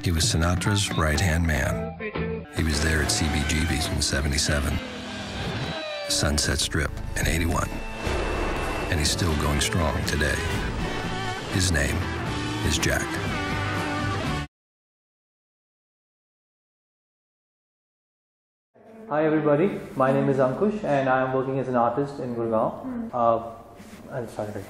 He was Sinatra's right-hand man. He was there at CBGB's in '77, Sunset Strip in '81, and he's still going strong today. His name is Jack. Hi everybody, my name is Ankush and I am working as an artist in Gurgaon. I'll start again.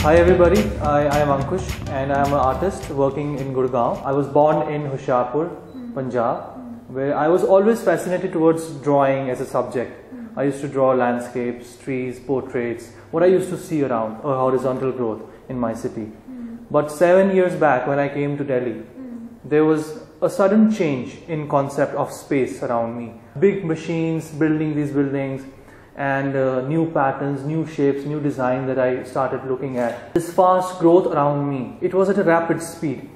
Hi everybody, I am Ankush and I am an artist working in Gurgaon. I was born in Hoshiarpur, Punjab, where I was always fascinated towards drawing as a subject. I used to draw landscapes, trees, portraits, what I used to see around, or horizontal growth in my city. But 7 years back when I came to Delhi, there was a sudden change in concept of space around me. Big machines building these buildings and new patterns, new shapes, new design that I started looking at. This fast growth around me, it was at a rapid speed.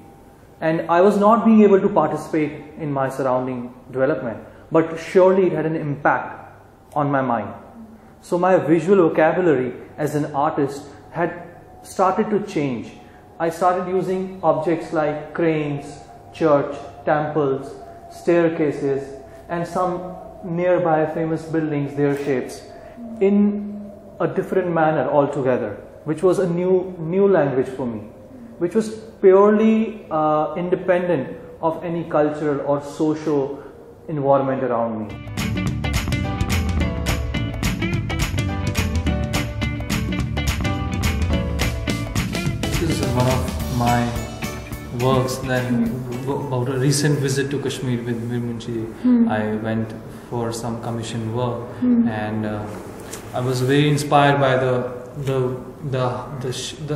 And I was not being able to participate in my surrounding development, but surely it had an impact on my mind. So my visual vocabulary as an artist had started to change. I started using objects like cranes, church, temples, staircases, and some nearby famous buildings, their shapes, in a different manner altogether, which was a new language for me, which was purely independent of any cultural or social environment around me. This is one of my works. Then about a recent visit to Kashmir with Munshi, I went for some commission work, and I was very inspired by the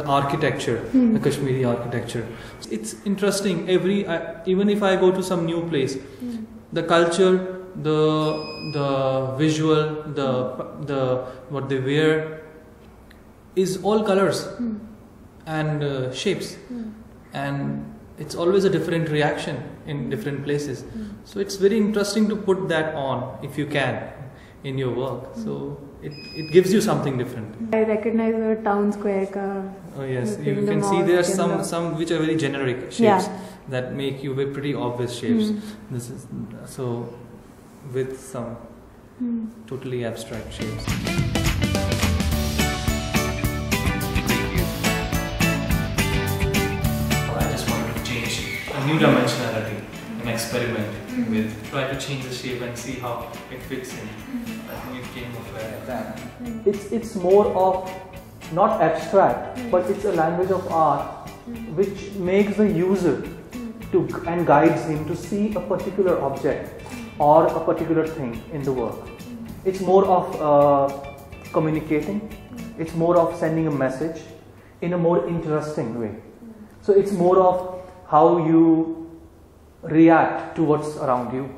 architecture, the Kashmiri architecture. It's interesting. Even if I go to some new place, the culture, the visual, the what they wear is all colors and shapes, and it's always a different reaction in different places. So it's very interesting to put that on, if you can, in your work. So it gives you something different. I recognize the town square ka. Oh yes, you can see there are some which are very generic shapes that make you very pretty obvious shapes. This is so with some totally abstract shapes. New dimensionality, an experiment with try to change the shape and see how it fits in. I think it came off like that. It's more of not abstract, but it's a language of art which makes the user and guides him to see a particular object or a particular thing in the work. It's more of communicating. It's more of sending a message in a more interesting way. So it's more of how you react to what's around you.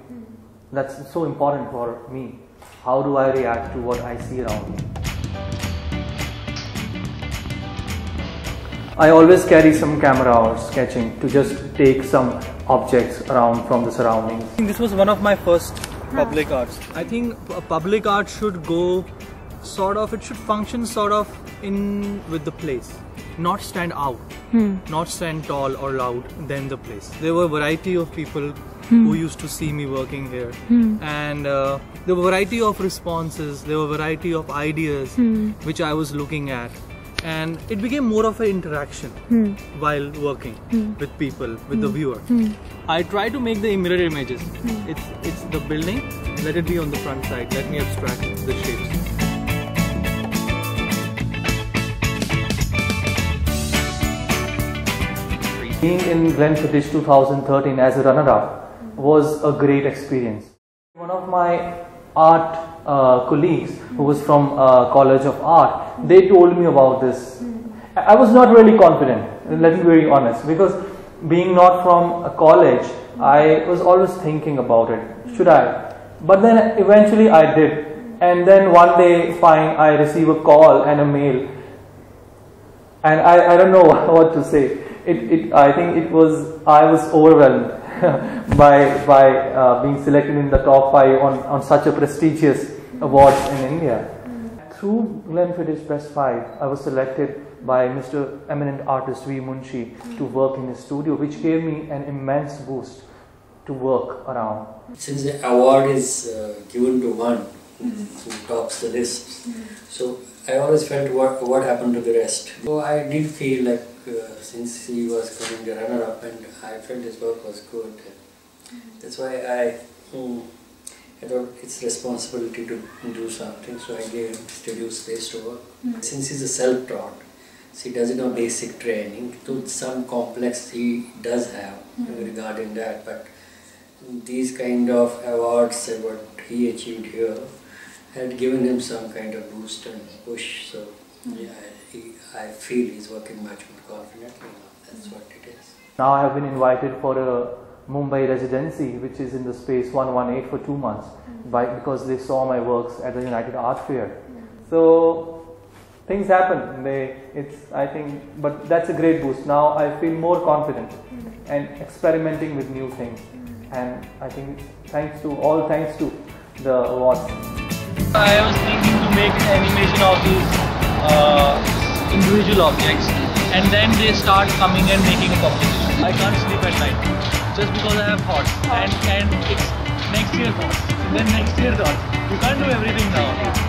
That's so important for me. How do I react to what I see around me? I always carry some camera or sketching to just take some objects around from the surroundings. I think this was one of my first public arts. I think a public art should go it should function in with the place. Not stand out, not stand tall or loud than the place. There were a variety of people who used to see me working here, and there were a variety of responses, there were a variety of ideas which I was looking at, and it became more of an interaction while working with people, with the viewer. I try to make the mirror images. It's the building, let it be on the front side, let me abstract the shapes. Being in Glenfiddich 2013 as a runner-up was a great experience. One of my art colleagues who was from College of Art, they told me about this. I was not really confident, let me be very honest, because being not from a college, I was always thinking about it. Should I? But then eventually I did. And then one day, I receive a call and a mail, and I don't know what to say. I think I was overwhelmed by being selected in the top 5 on such a prestigious awards in India. Through Glenfiddich Best 5, I was selected by Mr. eminent artist V. Munshi to work in his studio, which gave me an immense boost to work around. Since the award is given to one who tops the list, so I always felt what happened to the rest. So I did feel like since he was coming the runner-up and I felt his work was good, that's why I thought it's responsibility to do something, so I gave him studio space to work. Since he's a self-taught, so he doesn't have basic training, to some complex he does have regarding that, but these kind of awards, what he achieved here, had given him some kind of boost and push, so yeah, I feel he's working much more confidently now. That's what it is. Now I have been invited for a Mumbai residency, which is in the space 118 for 2 months, because they saw my works at the United Art Fair. So things happen. I think, but that's a great boost. Now I feel more confident and experimenting with new things. And I think thanks to the awards. I was thinking to make an animation of these individual objects, and then they start coming and making a composition. I can't sleep at night just because I have thoughts, and it's next year thoughts, then next year thoughts. You can't do everything now.